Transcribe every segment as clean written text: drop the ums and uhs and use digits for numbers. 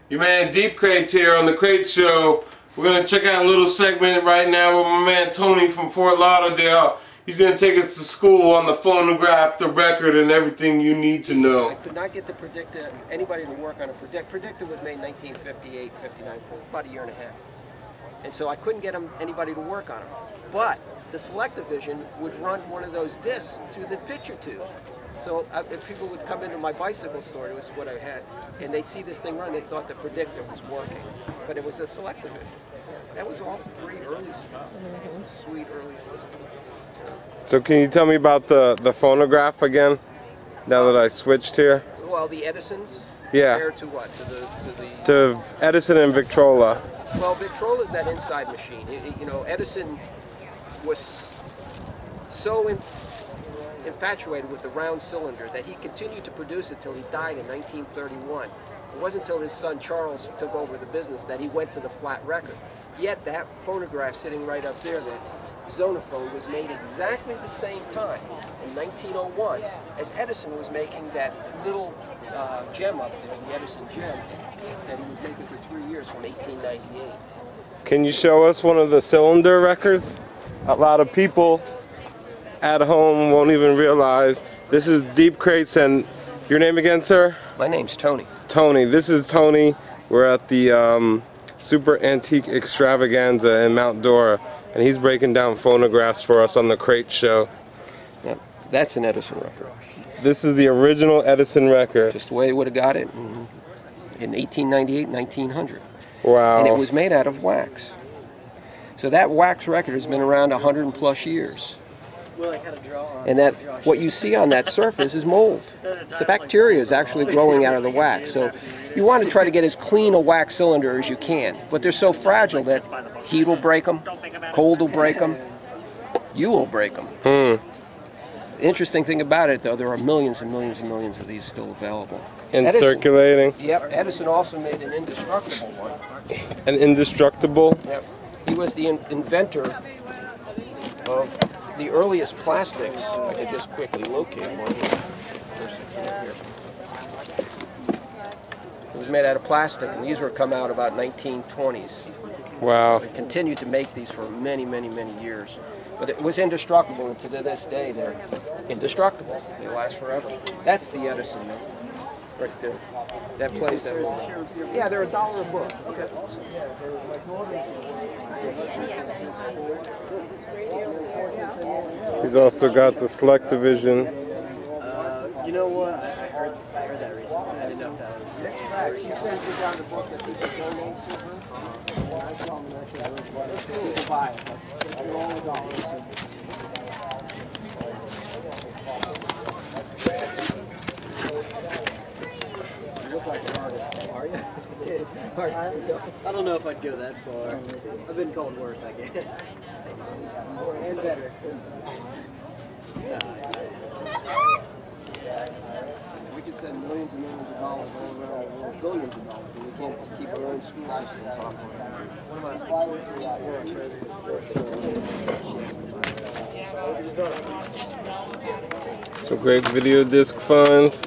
Your man Deep Crates here on the Crate Show. We're going to check out a little segment right now with my man Tony from Fort Lauderdale. He's going to take us to school on the phonograph, the record, and everything you need to know. I could not get the Predictor, anybody to work on a Predictor. Predictor was made in 1958, 59, for about a year and a half. And so I couldn't get anybody to work on it. But the Select Division would run one of those discs through the picture tube. So if people would come into my bicycle store, it was what I had, and they'd see this thing run, they thought the Predictor was working. But it was a Select Division. That was all great early stuff. Sweet early stuff. So can you tell me about the phonograph again, now that I switched here? Well, the Edisons? Yeah. Compared to what? To Edison and Victrola. Well, Victrola's that inside machine. You know, Edison was so infatuated with the round cylinder that he continued to produce it till he died in 1931. It wasn't until his son Charles took over the business that he went to the flat record. Yet that phonograph sitting right up there, the Zonophone, was made exactly the same time in 1901 as Edison was making that little gem up there, the Edison gem, that he was making for 3 years from 1898. Can you show us one of the cylinder records? A lot of people at home won't even realize. This is Deep Crates, and your name again, sir? My name's Tony. Tony. This is Tony. We're at the Super Antique Extravaganza in Mount Dora, and he's breaking down phonographs for us on the Crate Show. Yep, that's an Edison record. This is the original Edison record. Just the way he would have got it in 1898, 1900. Wow. And it was made out of wax. So that wax record has been around 100+ years. And that what you see on that surface is mold. So bacteria is actually growing out of the wax. So you want to try to get as clean a wax cylinder as you can. But they're so fragile that heat will break them, cold will break them, you will break them. The interesting thing about it, though, there are millions and millions and millions of these still available. And Edison, circulating? Yep. Edison also made an indestructible one. An indestructible? Yep. He was the inventor of the earliest plastics. I could just quickly locate one. It was made out of plastic, and these were come out about 1920s. Wow. They continued to make these for many, many, many years. But it was indestructible, and to this day they're indestructible. They last forever. That's the Edison right there. That plays that role. Yeah, they're $1 a book. He's also got the Select Division. You know what? I heard that recently. I didn't know if that was. That's right. She sent me down the book that people donate to her. I told them, I said, let's go to buy it. They're only $1. You look like an artist, are you? I don't know if I'd go that far. I've been called worse, I guess. And better. We could send millions and millions of dollars all around the world, billions of dollars, and we can't keep our own school systems operating. Some great video disc finds.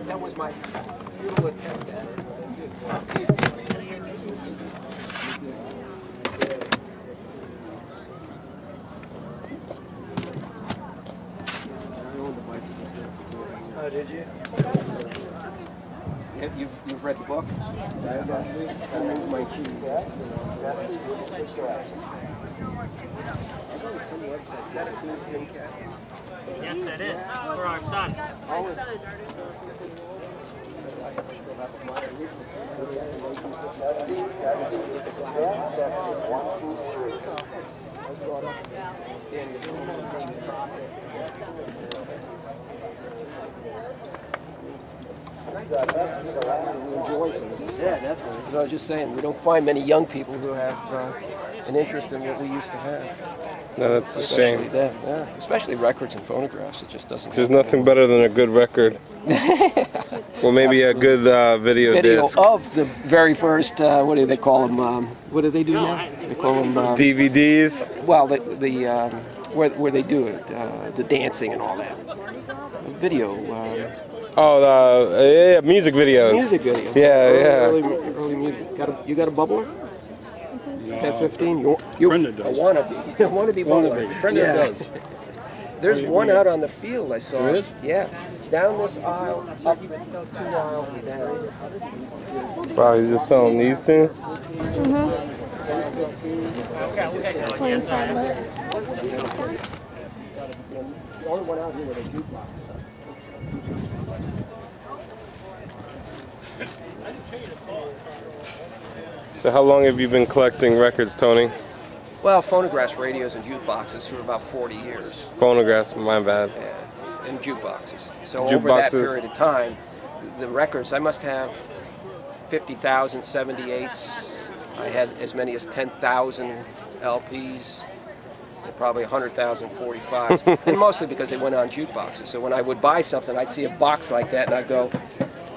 That was my futile attempt at it. Oh, did you? You've read the book? I moved my key. Is that a cool skin cat? Yes, it is. For our son. Our son. Yeah, definitely. As I was just saying, we don't find many young people who have an interest in what we used to have. No, that's a shame. That, yeah. Especially records and phonographs. It just doesn't. There's nothing better than a good record. Well, maybe a good video disc. Of the very first, what do they call them? What do they do now? They call them DVDs. Well, where they do it, the dancing and all that. Video. Yeah, music videos. Music video. Yeah, early music. You got a bubbler? 10-15. You wanna be bubbler. Brenda does. There's one out on the field I saw. There is? Yeah. Down this aisle, up 2 aisles and down. Wow, he's just selling these things? The only one out here with a jukebox. So how long have you been collecting records, Tony? Well, phonographs, radios, and jukeboxes for about 40 years. Phonographs, my bad. Yeah, and jukeboxes. So over that period of time, the records, I must have 50,000 78s. I had as many as 10,000 LPs. And probably 100,000 45s. And mostly because they went on jukeboxes. So when I would buy something, I'd see a box like that, and I'd go,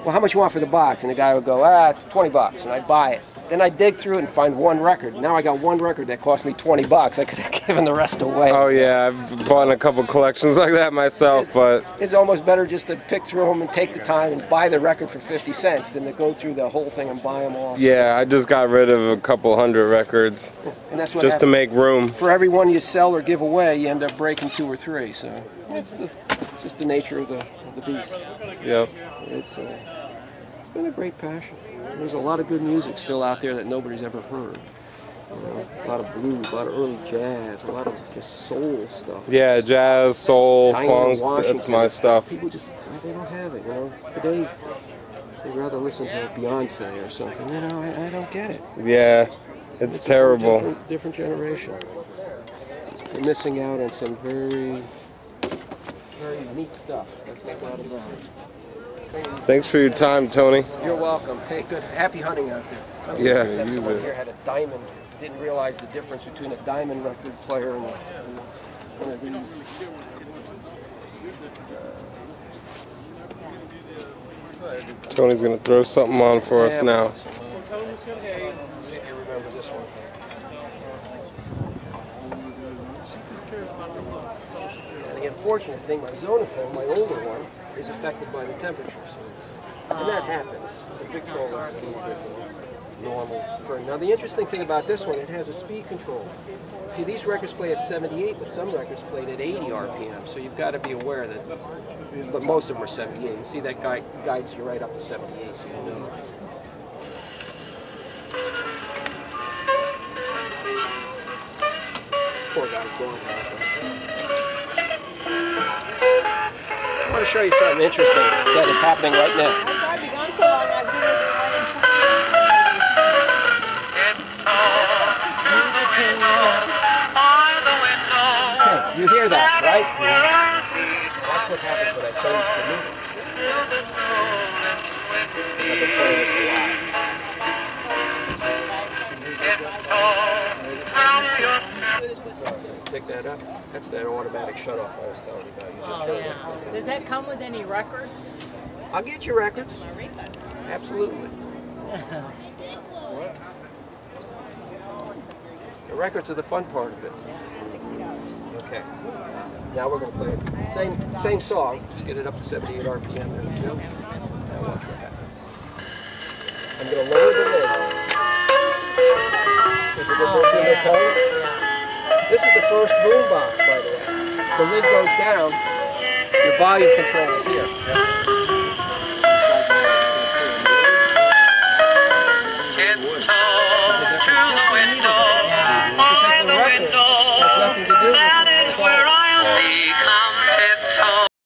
well, how much you want for the box? And the guy would go, $20, and I'd buy it. Then I dig through it and find one record. Now I got one record that cost me $20. I could have given the rest away. Oh yeah, I've bought a couple collections like that myself, but it's almost better just to pick through them and take the time and buy the record for 50 cents than to go through the whole thing and buy them all. Yeah, I just got rid of a couple hundred records and that's what just happens. To make room. For every one you sell or give away, you end up breaking 2 or 3. So it's just the nature of the beast. Yep. It's been a great passion. There's a lot of good music still out there that nobody's ever heard. You know, a lot of blues, a lot of early jazz, a lot of just soul stuff. Yeah, jazz, soul, Diane funk, that's my stuff. People just, they don't have it, you know. Today, they'd rather listen to Beyonce or something, you know, I don't get it. Yeah, it's terrible. Different generation. We're missing out on some very, very neat stuff. That's no doubt about it. Thanks for your time, Tony. You're welcome. Hey, good. Happy hunting out there. Yeah, you someone bet. here had a diamond. Didn't realize the difference between a diamond record player and one of these. Tony's gonna throw something on for us now. See if you remember this one. And the unfortunate thing, my Zonophone, my older one, is affected by the temperature. And that happens. The big controller is a little bit normal. Now the interesting thing about this one, it has a speed control. See, these records play at 78, but some records played at 80 RPM, so you've got to be aware that, but most of them are 78. And see, that guides you right up to 78, so you know. Poor guy's going out there. I want to show you something interesting that is happening right now. I'm sorry to be gone so long. I've been with You hear that, right? That's what happens when I change the movie. I've been playing this a lot. Pick that up. That's that automatic shutoff I was telling you about. You just turn it on. Does that come with any records? I'll get you records. Absolutely. The records are the fun part of it. Okay. Now we're going to play it. Same song. Just get it up to 78 RPM. There we go. Now watch what happens. I'm going to lower the lid. See the difference in the tone? This is the first boom box, by the way. The lid goes down. Your volume control is here.